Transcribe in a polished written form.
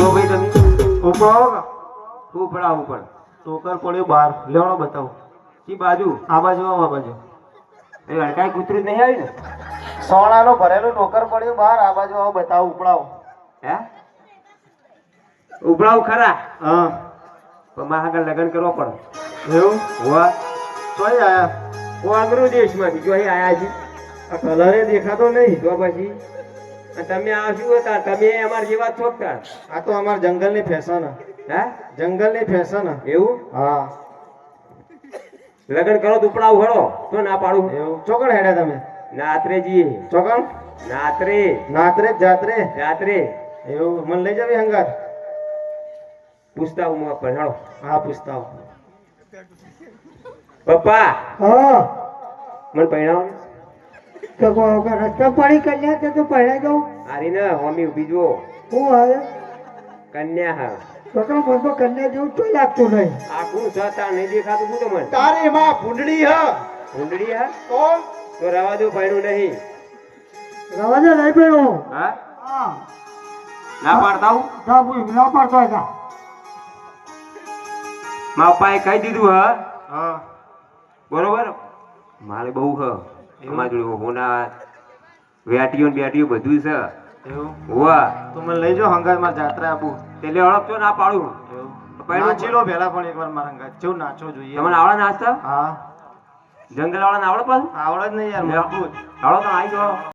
જો ભાઈ તમે ઉપડો શું પડાવું પણ ટોકર પડ્યો બહાર લેવડો બતાવો કી બાજુ આ બાજુ આ બાજુ એ અડકાઈ કૂતરું જ નહીં આવી ને સોનાનો ભરેલો ટોકર પડ્યો બહાર આ બાજુ આવો બતાવો ઉપડાવો હે ઉપડાવું ખરા હા પણ મારા આગળ લગ્ન કરવો પડે એવું હોવા ચોઈ આયા કોંગ્રુ દેશમાંથી જો અહીં આયા છે આ કલરે દેખાતો નહીં તો પછી અને તમે આ શું હતા તમે અમારા જેવા જ છોકતા આ તો અમાર જંગલની ફેશન હે જંગલની ફેશન એવું હા લગ્ન કરો તો ઉપડાવું હળો તો ના પાડું એવું ચોકડ હેડ્યા તમે નાત્રે જઈએ ચોકડ નાત્રે નાત્રે જાત્રે રાત્રે એવું મને લઈ જાવી હંગાત પૂછતા હું પણ હળો હા પૂછતા આવો. પપ્પા હા મને પહેણાવો તો રસ્તા પાણી કન્યા તો પહેલા દઉં હારી ને હોમી ઉભી જુઓ હું હવે કન્યા હા છોકરા મને તો કન્યા જેવું તો લાગતું નહીં આખું છતા નહીં દેખાતું શું તમને તારી માં ભૂંડડી હ ઊંડડી હા તો તો રવા દો પહેણું નહીં રવાજે નહીં પેલું હા હા ના પાડતા હું જા પૂછ ના પાડતો હતા મારા પપ્પાએ કહી દીધું હા હા બરોબર મારે બહુ હ અમારા જોડે હોના વેટીઓ ને બેટીઓ બધું છે એવું હોવા તો મને લઈ જાઓ હંગાત માં જાત્રા આપું એટલે ઓળખતો ના પાડું એવું નાચી લો પહેલા પણ એકવાર મારા હંગાત જેવું નાચો જોઈએ તમને આવડે નાસ્તા હા જંગલ વાળા આવડે પાછું આવડે જ નહીં યાર મજબૂત આવડો તો આવી જાઓ